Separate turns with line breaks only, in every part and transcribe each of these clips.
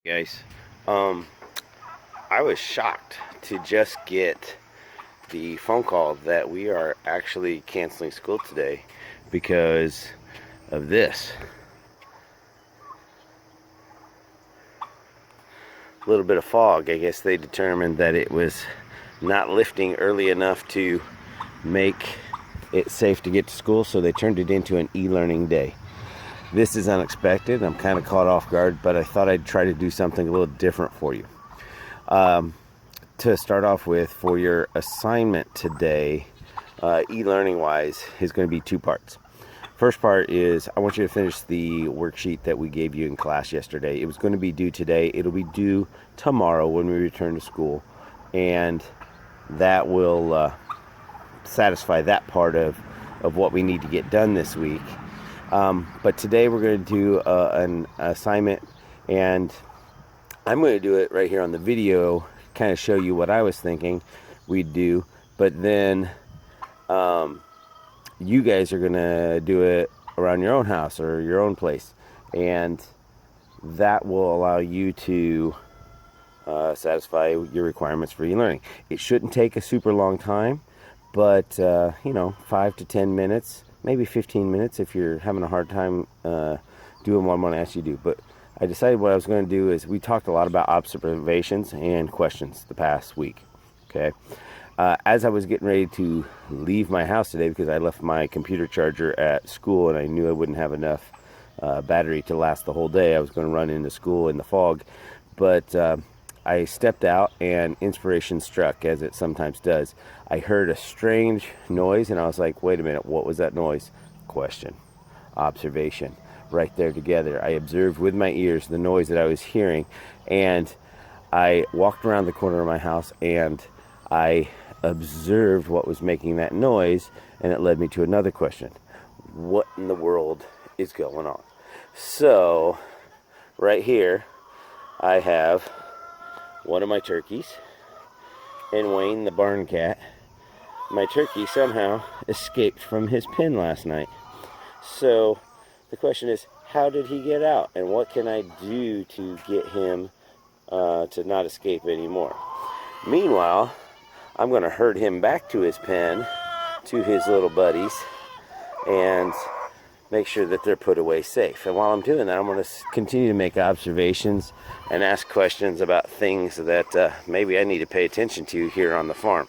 Guys, um, I was shocked to just get the phone call that we are actually canceling school today because of this. A little bit of fog. I guess they determined that it was not lifting early enough to make it safe to get to school, so they turned it into an e-learning day. This is unexpected. I'm kind of caught off guard, but I thought I'd try to do something a little different for you. To start off with, for your assignment today, e-learning wise, is going to be two parts. First part is I want you to finish the worksheet that we gave you in class yesterday. It was going to be due today. It'll be due tomorrow when we return to school, and that will satisfy that part of what we need to get done this week. But today we're going to do an assignment, and I'm going to do it right here on the video, kind of show you what I was thinking we'd do, but then you guys are going to do it around your own house or your own place, and that will allow you to satisfy your requirements for e-learning. It shouldn't take a super long time, but 5 to 10 minutes, maybe 15 minutes if you're having a hard time doing what I'm going to ask you to do. But I decided what I was going to do is, we talked a lot about observations and questions the past week. Okay. As I was getting ready to leave my house today, because I left my computer charger at school and I knew I wouldn't have enough battery to last the whole day, I was going to run into school in the fog. But I stepped out and inspiration struck, as it sometimes does. I heard a strange noise and I was like, wait a minute, what was that noise? Question, observation, right there together. I observed with my ears the noise that I was hearing, and I walked around the corner of my house and I observed what was making that noise, and it led me to another question. What in the world is going on? So right here I have one of my turkeys and Wayne the barn cat. My turkey somehow escaped from his pen last night. So the question is, how did he get out, and what can I do to get him to not escape anymore? Meanwhile, I'm going to herd him back to his pen, to his little buddies, and make sure that they're put away safe. And while I'm doing that, I'm going to continue to make observations and ask questions about things that maybe I need to pay attention to here on the farm.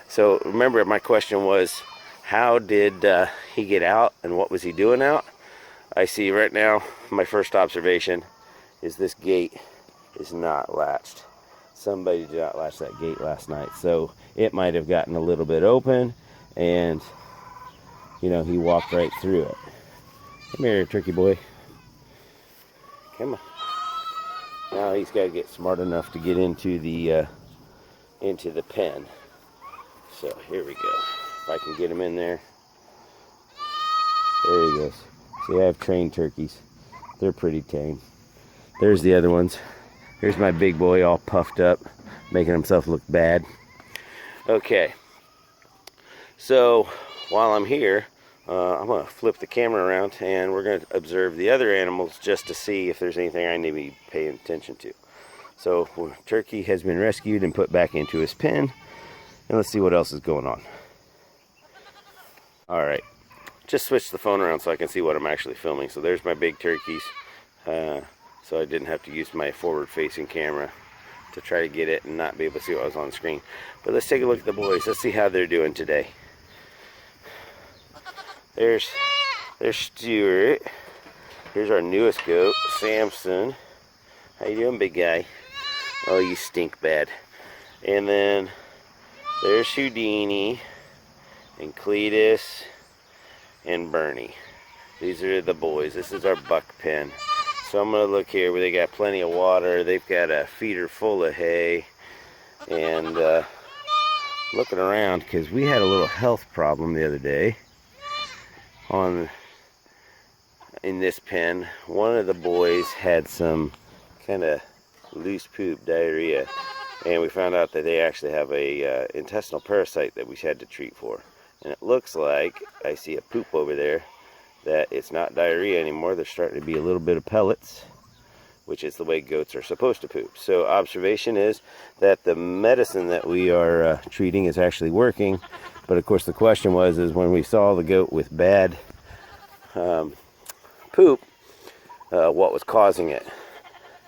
So remember, my question was, how did he get out, and what was he doing out? I see right now, my first observation is this gate is not latched. Somebody did not latch that gate last night, so it might have gotten a little bit open, and he walked right through it. Come here, turkey boy. Come on. Now he's got to get smart enough to get into the pen. So here we go. If I can get him in there. There he goes. See, I have trained turkeys. They're pretty tame. There's the other ones. Here's my big boy all puffed up, making himself look bad. Okay. So while I'm here, I'm going to flip the camera around, and we're going to observe the other animals just to see if there's anything I need to be paying attention to. So turkey has been rescued and put back into his pen, and let's see what else is going on. All right. Just switch the phone around so I can see what I'm actually filming. So there's my big turkeys. So I didn't have to use my forward-facing camera to try to get it and not be able to see what was on the screen. But let's take a look at the boys. Let's see how they're doing today. There's Stuart. Here's our newest goat, Samson. How you doing, big guy? Oh, you stink bad. And then there's Houdini and Cletus and Bernie. These are the boys. This is our buck pen. So I'm going to look here where they got plenty of water. They've got a feeder full of hay. And looking around, because we had a little health problem the other day in this pen. One of the boys had some kind of loose poop, diarrhea. And we found out that they actually have a intestinal parasite that we had to treat for. And it looks like, I see a poop over there, that it's not diarrhea anymore. There's starting to be a little bit of pellets. which is the way goats are supposed to poop. So observation is that the medicine that we are treating is actually working. But of course the question is when we saw the goat with bad poop, what was causing it?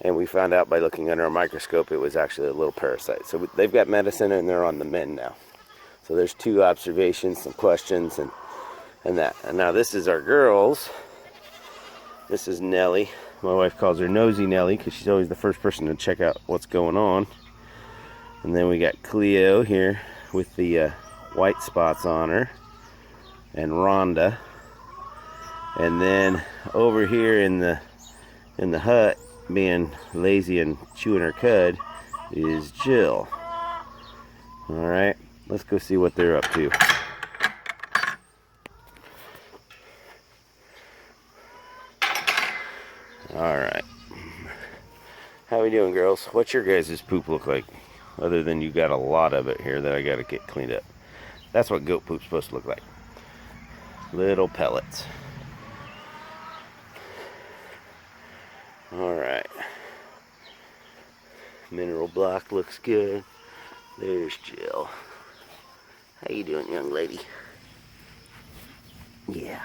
And we found out by looking under a microscope it was actually a little parasite. So they've got medicine and they're on the mend now. So there's 2 observations, some questions, and that. And now this is our girls. This is Nellie. My wife calls her Nosy Nellie because she's always the first person to check out what's going on. And then we got Cleo here with the white spots on her, and Rhonda. And then over here in the hut, being lazy and chewing her cud, is Jill. All right, let's go see what they're up to. All right, how we doing, girls? What's your guys' poop look like, other than you got a lot of it here that I got to get cleaned up? That's what goat poop's supposed to look like. Little pellets. All right. Mineral block looks good. There's Jill. How you doing, young lady? Yeah.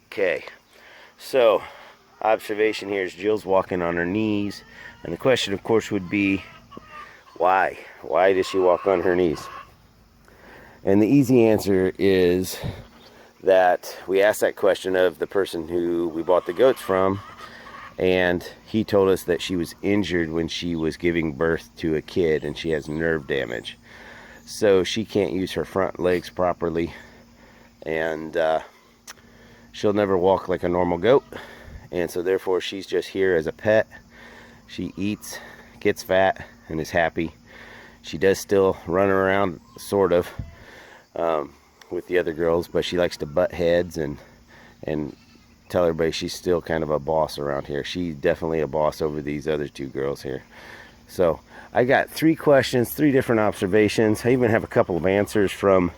Okay. So, observation here is Jill's walking on her knees. And the question, of course, would be, why? Why does she walk on her knees? And the easy answer is that we asked that question of the person who we bought the goats from, and he told us that she was injured when she was giving birth to a kid and she has nerve damage. So she can't use her front legs properly, and she'll never walk like a normal goat. And so therefore she's just here as a pet. She eats, gets fat, and is happy. She does still run around, sort of, with the other girls, but she likes to butt heads and tell everybody she's still kind of a boss around here. She's definitely a boss over these other 2 girls here. So I got 3 questions, 3 different observations. I even have a couple of answers from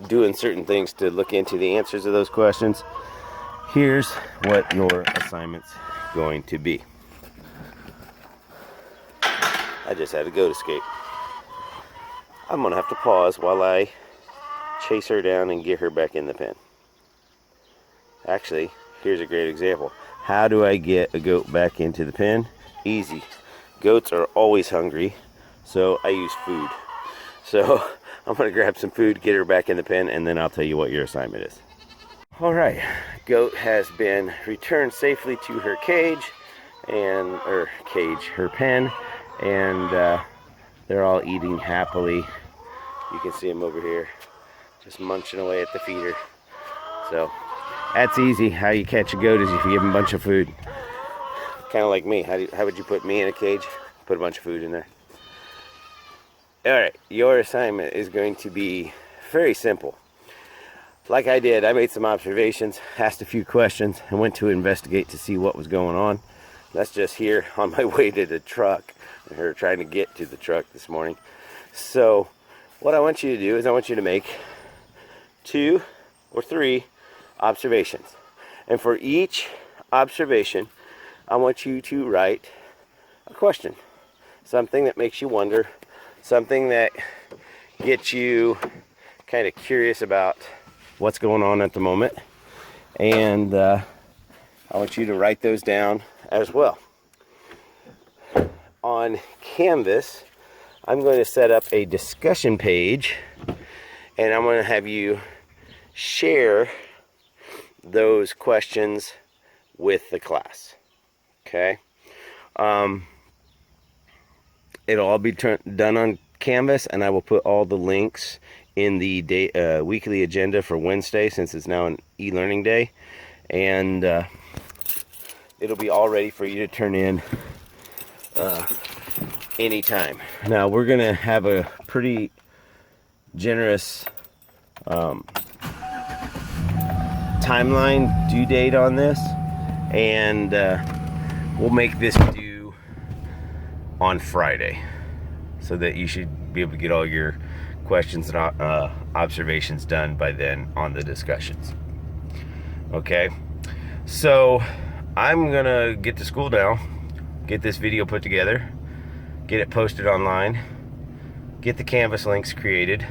doing certain things to look into the answers of those questions. Here's what your assignment's going to be. I just had a goat escape. I'm gonna have to pause while I chase her down and get her back in the pen. Actually, here's a great example. How do I get a goat back into the pen? Easy. Goats are always hungry, so I use food. So I'm gonna grab some food, get her back in the pen, and then I'll tell you what your assignment is. All right, goat has been returned safely to her cage, her pen, and they're all eating happily. You can see them over here, just munching away at the feeder. So that's easy. How you catch a goat is if you give them a bunch of food. Kind of like me. How would you put me in a cage? Put a bunch of food in there. All right, your assignment is going to be very simple. Like I did, I made some observations, asked a few questions, and went to investigate to see what was going on. That's just here on my way to the truck, or trying to get to the truck this morning. So what I want you to do is I want you to make 2 or 3 observations. And for each observation, I want you to write a question. Something that makes you wonder, something that gets you kind of curious about what's going on at the moment. And I want you to write those down as well. On Canvas, I'm going to set up a discussion page, and I'm going to have you share those questions with the class. Okay? It'll all be done on Canvas, and I will put all the links in the weekly agenda for Wednesday, since it's now an e-learning day, and it'll be all ready for you to turn in anytime. Now we're gonna have a pretty generous timeline due date on this, and we'll make this due on Friday, so that you should be able to get all your questions and observations done by then on the discussions. Okay, So I'm gonna get to school now, get this video put together, get it posted online, get the Canvas links created,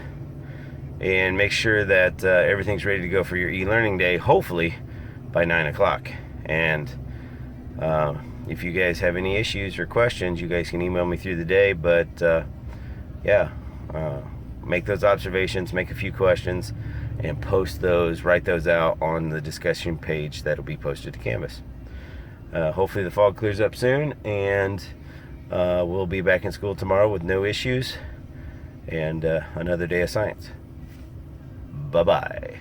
and make sure that everything's ready to go for your e-learning day, hopefully by 9 o'clock. And if you guys have any issues or questions, you guys can email me through the day. But make those observations, make a few questions, and post those, write those out on the discussion page that'll be posted to Canvas. Hopefully the fog clears up soon, and we'll be back in school tomorrow with no issues and another day of science. Bye-bye.